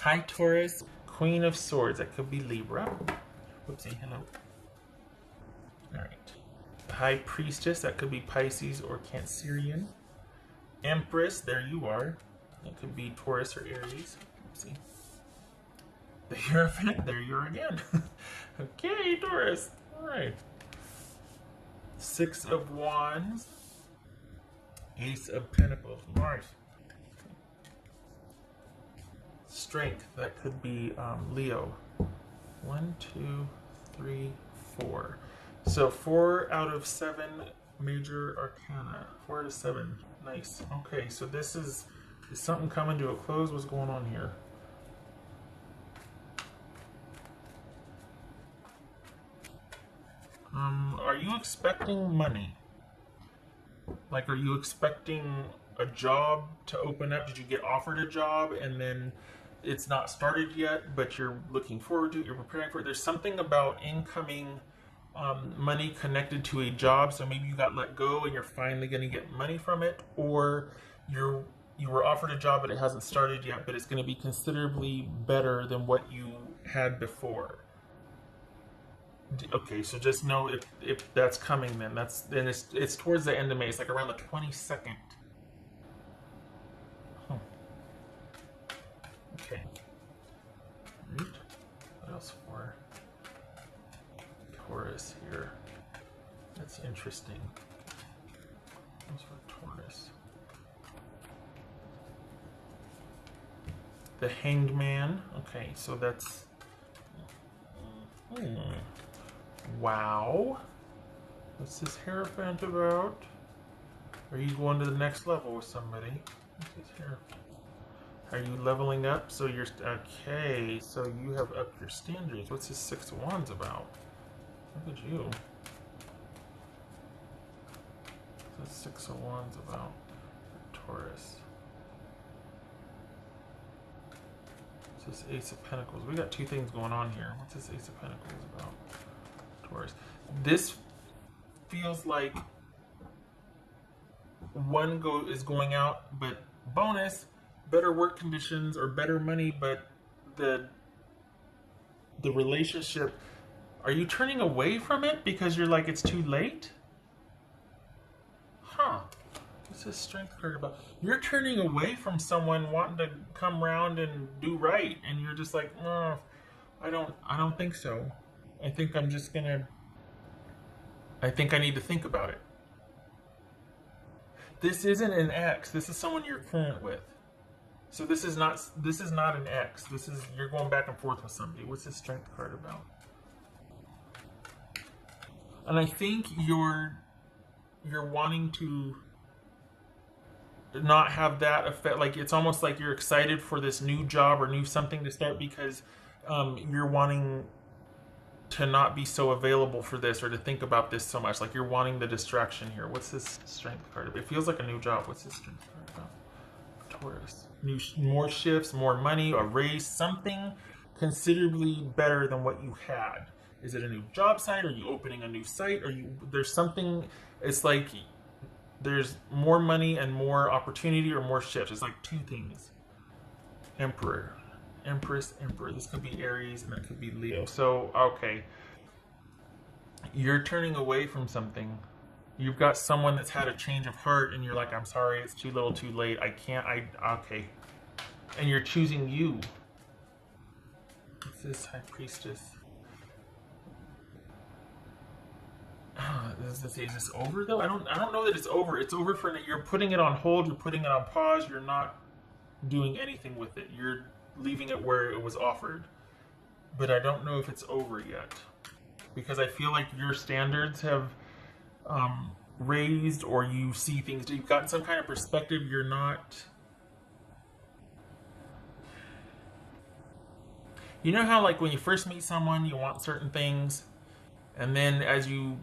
Hi, Taurus. Queen of Swords. That could be Libra. Whoopsie. Hello. All right. High Priestess. That could be Pisces or Cancerian. Empress. There you are. That could be Taurus or Aries. Whoopsie. The Hierophant. There you are again. Okay, Taurus. All right. Six of Wands. Ace of Pentacles. Nice. Strength, that could be Leo. 1, 2, 3, 4. So 4 out of 7 major arcana. 4 out of 7. Nice. Okay, so this is something coming to a close? What's going on here? Are you expecting money? Like, are you expecting a job to open up? Did you get offered a job and then it's not started yet, but you're looking forward to it, you're preparing for it? There's something about incoming money connected to a job. So maybe you got let go and you're finally going to get money from it, or you were offered a job but it hasn't started yet, but it's going to be considerably better than what you had before. Okay, so just know if that's coming, then it's towards the end of May. It's like around the 22nd. Huh. Okay. Right. What else for Taurus here? That's interesting. What else for Taurus? The Hanged Man. Okay, so that's. Wow. What's this Hierophant about? Are you going to the next level with somebody? What's this Hierophant? Are you leveling up? So you're okay. So you have upped your standards. What's this Six of Wands about? Look at you. What's this Six of Wands about? Taurus. What's this Ace of Pentacles? We got two things going on here. What's this Ace of Pentacles about? Taurus. This feels like one is going out, but bonus, better work conditions or better money, but the relationship, are you turning away from it because you're like it's too late? Huh. What's this Strength card about? You're turning away from someone wanting to come around and do right, and you're just like, oh, I don't think so. I think I'm just gonna. I think I need to think about it. This isn't an ex. This is someone you're current with. So this is not an ex. This is, you're going back and forth with somebody. What's this Strength card about? And I think you're wanting to not have that effect. Like, it's almost like you're excited for this new job or new something to start because you're wanting to not be so available for this or to think about this so much. Like, you're wanting the distraction here. What's this Strength card? It feels like a new job. What's this Strength card about? Taurus. More shifts, more money, a raise, something considerably better than what you had. Is it a new job site? Are you opening a new site? There's something, it's like there's more money and more opportunity or more shifts. It's like two things. Emperor. Empress, Emperor. This could be Aries and that could be Leo. So, okay. You're turning away from something. You've got someone that's had a change of heart and you're like, I'm sorry, it's too little too late. Okay. And you're choosing you. What's this High Priestess? Is this over though? I don't know that it's over. It's over for, you're putting it on hold, you're putting it on pause, you're not doing anything with it. You're leaving it where it was offered. But I don't know if it's over yet. Because I feel like your standards have raised, or you see things, you've gotten some kind of perspective. You're not, you know how like when you first meet someone you want certain things, and then as you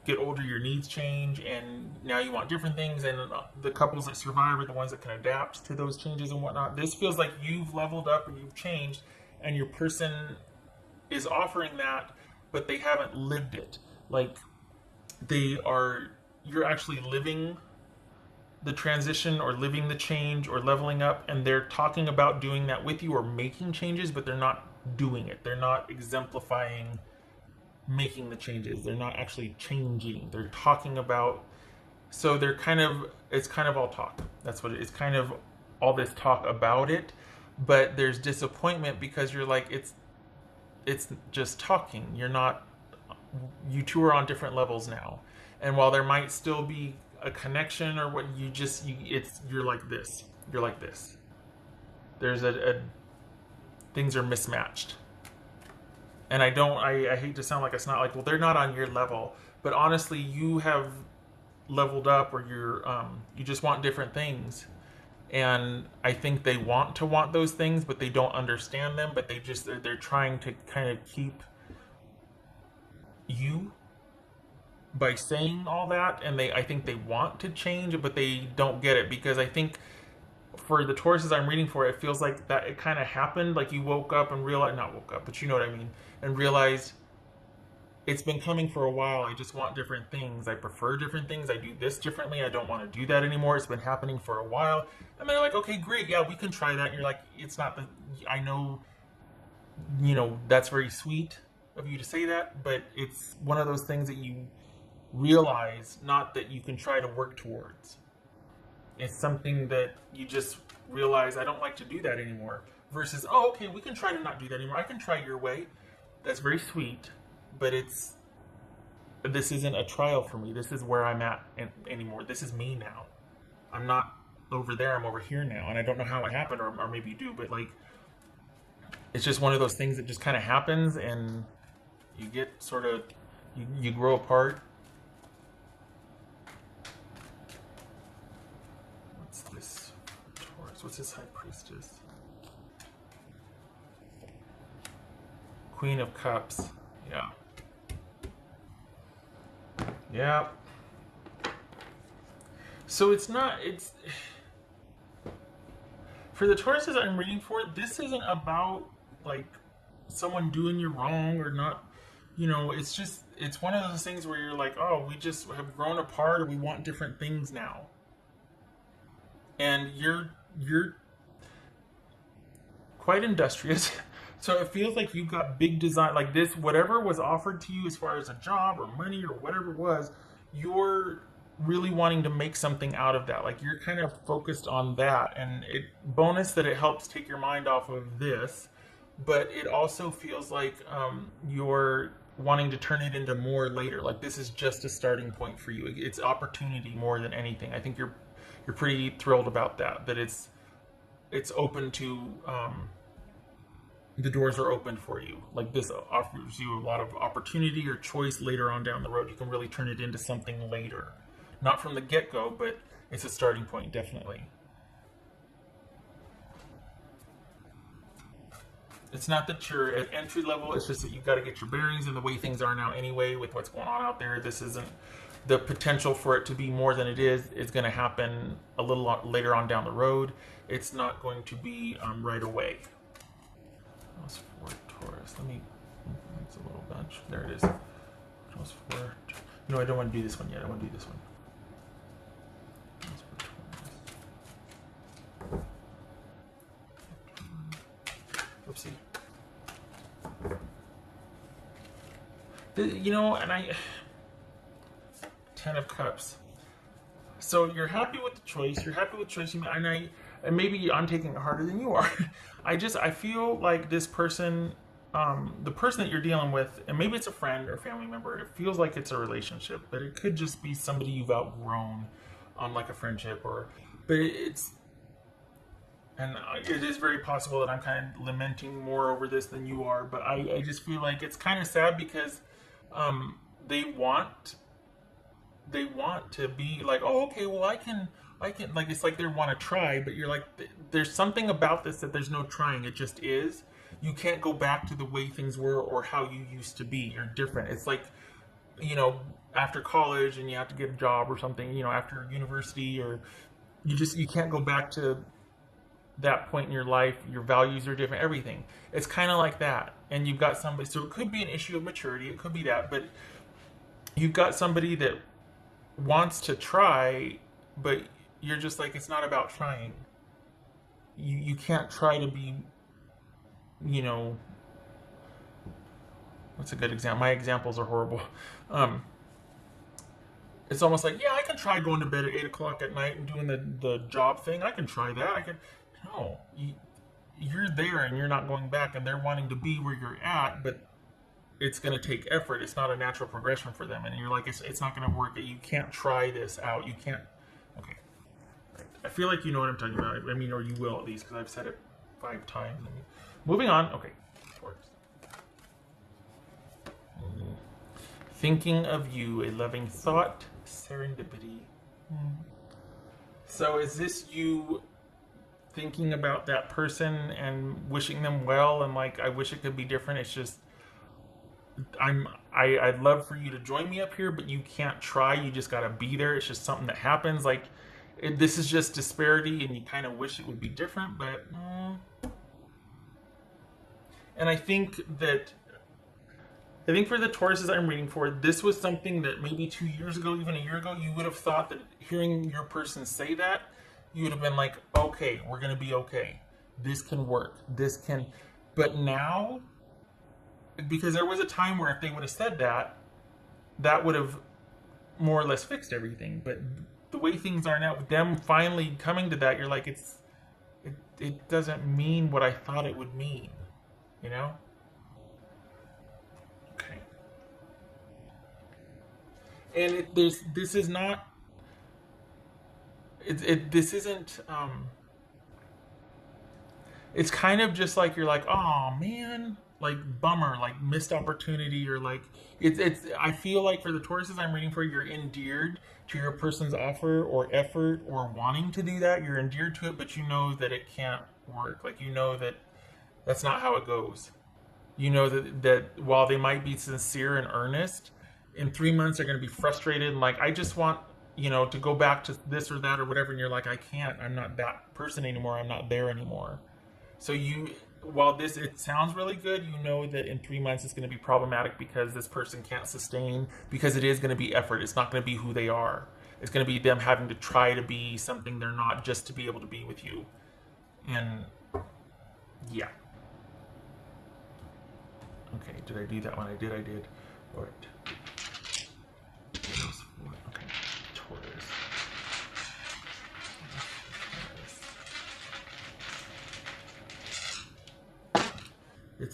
get older your needs change and now you want different things, and the couples that survive are the ones that can adapt to those changes and whatnot. This feels like you've leveled up and you've changed, and your person is offering that, but they haven't lived it. Like, you're actually living the transition or living the change or leveling up, and they're talking about doing that with you or making changes, but they're not doing it. They're not exemplifying making the changes. They're not actually changing. They're talking about, so they're kind of, it's kind of all talk. That's what it is, kind of all this talk about it, but there's disappointment because you're like, it's just talking. You're not, you two are on different levels now. And while there might still be a connection or what, you're like this. You're like this. There's things are mismatched. And I hate to sound like it's not like, well, they're not on your level, but honestly, you have leveled up, or you just want different things. And I think they want those things, but they don't understand them, but they're trying to kind of keep you by saying all that, and I think they want to change, but they don't get it, because I think for the Tauruses I'm reading for, it feels like that it kind of happened, like you woke up and realized, not woke up, but you know what I mean, and realized it's been coming for a while. I just want different things. I prefer different things. I do this differently. I don't want to do that anymore. It's been happening for a while. And they're like, okay, great. Yeah, we can try that. And you're like, it's not I know, that's very sweet of you to say that, but it's one of those things that you realize, not that you can try to work towards. It's something that you just realize, I don't like to do that anymore. Versus, oh, okay, we can try to not do that anymore. I can try your way. That's very sweet, but this isn't a trial for me. This is where I'm at anymore. This is me now. I'm not over there. I'm over here now. And I don't know how it happened, or maybe you do, but like, it's just one of those things that just kind of happens, and you get sort of, you grow apart. What's this Taurus? What's this High Priestess? Queen of Cups. Yeah. Yeah. So it's for the Tauruses I'm reading for, this isn't about like someone doing you wrong or not, it's one of those things where you're like, oh, we just have grown apart, or we want different things now. And you're quite industrious. So it feels like you've got big design, like this, whatever was offered to you as far as a job or money or whatever it was, you're really wanting to make something out of that. Like you're kind of focused on that, and bonus that it helps take your mind off of this, but it also feels like you're wanting to turn it into more later. Like this is just a starting point for you. It's opportunity more than anything. I think you're pretty thrilled about that it's open to, the doors are open for you. Like this offers you a lot of opportunity or choice later on down the road. You can really turn it into something later. Not from the get-go, but it's a starting point, definitely. It's not that you're at entry level, it's just that you've got to get your bearings in the way things are now anyway with what's going on out there. This isn't the potential for it to be more than it is. It's going to happen a little later on down the road. It's not going to be right away. Plus 4 Taurus. It's a little bunch. There it is. Plus 4. No, I don't want to do this one yet. I want to do this one. Plus 4 Taurus. Oopsie. 10 of Cups. So you're happy with the choice. You're happy with the choice you made. And maybe I'm taking it harder than you are. I feel like this person, the person that you're dealing with, and maybe it's a friend or family member, it feels like it's a relationship, but it could just be somebody you've outgrown, like a friendship, but it is very possible that I'm kind of lamenting more over this than you are, but I just feel like it's kind of sad because they want to be like, oh, okay, well, I can, like, it's like they want to try, but you're like, there's something about this that there's no trying. It just is. You can't go back to the way things were or how you used to be. You're different. It's like, after college and you have to get a job or something, after university, or you can't go back to that point in your life. Your values are different, everything. It's kind of like that. And you've got somebody, so it could be an issue of maturity. It could be that, but you've got somebody that wants to try, but you're just like, it's not about trying. You can't try to be, you know, what's a good example? My examples are horrible. Um, it's almost like, yeah, I can try going to bed at 8 o'clock at night and doing the job thing. I can try that. I can. No, you're there and you're not going back, and they're wanting to be where you're at, but it's going to take effort. It's not a natural progression for them, and you're like, it's not going to work. You can't try this out. You can't. Okay. I feel like you know what I'm talking about. I mean, or you will at least, because I've said it 5 times. I mean, moving on. Okay. Thinking of you, a loving thought, serendipity. So is this you thinking about that person and wishing them well, and like, I wish it could be different? It's just, I'd love for you to join me up here, but you can't try. You just gotta be there. It's just something that happens. Like, this is just disparity, and you kind of wish it would be different. But and I think for the Tauruses I'm reading for, this was something that maybe 2 years ago, even a year ago, you would have thought that hearing your person say that, you would have been like, okay, we're gonna be okay. This can work. This can. But now, because there was a time where if they would have said that, that would have more or less fixed everything. But the way things are now, with them finally coming to that, you're like, it doesn't mean what I thought it would mean, you know? Okay. And this is not. This isn't. It's kind of just like you're like, oh man, like bummer, like missed opportunity, or like it's. I feel like for the Tauruses I'm reading for, you're endeared to your person's offer or effort or wanting to do that. You're endeared to it, but you know that it can't work. Like, you know that that's not how it goes. You know that while they might be sincere and earnest, in 3 months they're going to be frustrated and like, I just want, to go back to this or that or whatever. And you're like, I can't. I'm not that person anymore. I'm not there anymore. So while it sounds really good, you know that in 3 months it's going to be problematic because this person can't sustain, because it is going to be effort. It's not going to be who they are. It's going to be them having to try to be something they're not just to be able to be with you. And yeah. Okay, did I do that one? I did. All right. Okay, Taurus.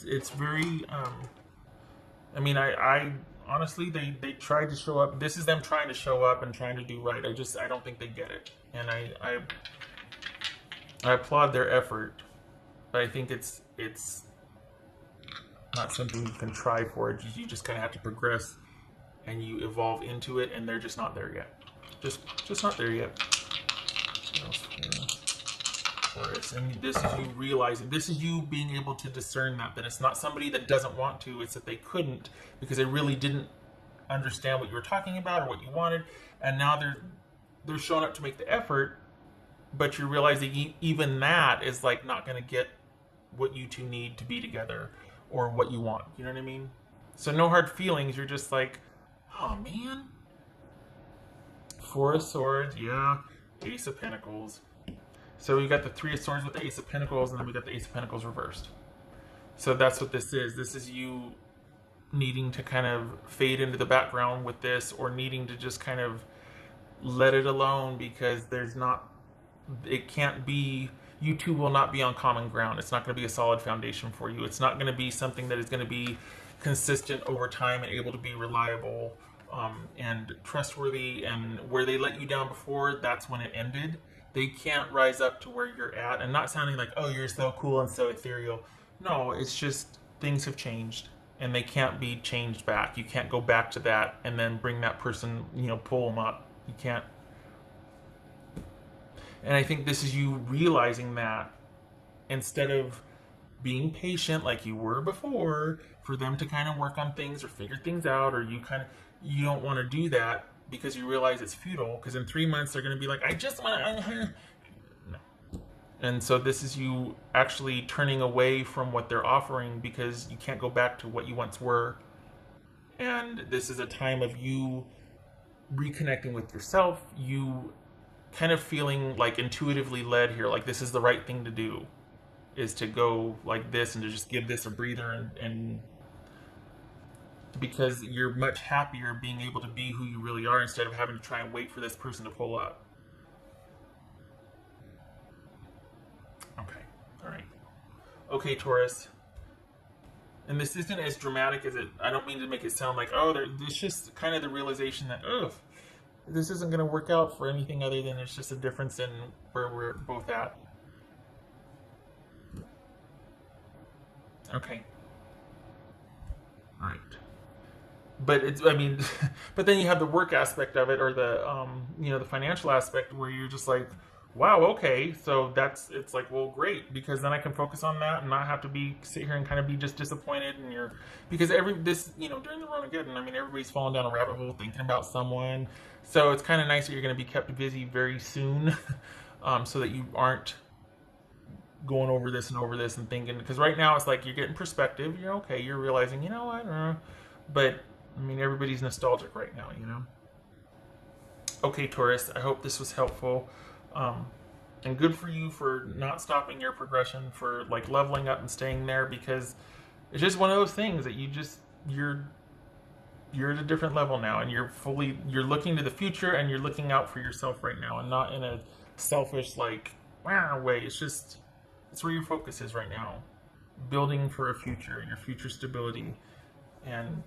It's very, I mean, I honestly, they tried to show up. This is them trying to show up and trying to do right. I don't think they get it. And I applaud their effort, but I think it's not something you can try for. You just kind of have to progress and you evolve into it, and they're just not there yet. Just not there yet. What else here? Taurus. And this is you realizing, this is you being able to discern that it's not somebody that doesn't want to, it's that they couldn't because they really didn't understand what you were talking about or what you wanted, and now they're showing up to make the effort, but you're realizing even that is like not going to get what you two need to be together or what you want. You know what I mean? So no hard feelings. You're just like, oh man. 4 of Swords, yeah. Ace of Pentacles. So we got the 3 of Swords with the Ace of Pentacles, and then we got the Ace of Pentacles reversed. So that's what this is. This is you needing to kind of fade into the background with this, or needing to just kind of let it alone, because it can't be, you two will not be on common ground. It's not going to be a solid foundation for you. It's not going to be something that is going to be consistent over time and able to be reliable and trustworthy. And where they let you down before, that's when it ended. They can't rise up to where you're at, and not sounding like, oh, you're so cool and so ethereal. No, it's just things have changed, and they can't be changed back. You can't go back to that and then bring that person, pull them up. You can't. And I think this is you realizing that, instead of being patient like you were before for them to kind of work on things or figure things out, or you you don't want to do that because you realize it's futile, because in 3 months they're going to be like, I just want to... No. And so this is you actually turning away from what they're offering because you can't go back to what you once were. And this is a time of you reconnecting with yourself, you kind of feeling like intuitively led here, like this is the right thing to do, is to go like this and to just give this a breather, and because you're much happier being able to be who you really are instead of having to try and wait for this person to pull up. Okay, all right. Okay, Taurus. And this isn't as dramatic as it. I don't mean to make it sound like, oh, it's just kind of the realization that, oh, this isn't going to work out for anything other than it's just a difference in where we're both at. Okay. All right. But it's, I mean, but then you have the work aspect of it, or the, the financial aspect, where you're just like, wow, okay, so it's like, well, great, because then I can focus on that and not have to sit here and kind of be just disappointed. And because during the Ronageddon, I mean, everybody's falling down a rabbit hole thinking about someone, so it's kind of nice that you're going to be kept busy very soon, so that you aren't going over this and thinking, because right now it's like you're getting perspective, you're okay, you're realizing, you know what, but I mean, everybody's nostalgic right now, Okay, Taurus, I hope this was helpful. And good for you for not stopping your progression, for like leveling up and staying there, because it's just one of those things that you're at a different level now, and you're looking to the future, and you're looking out for yourself right now, and not in a selfish like way. It's where your focus is right now, building for a future, your future stability, and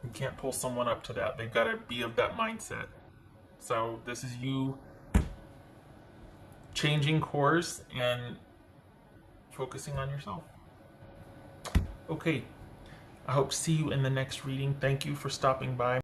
you can't pull someone up to that. They've got to be of that mindset. So this is you changing course and focusing on yourself. Okay, I hope to see you in the next reading. Thank you for stopping by.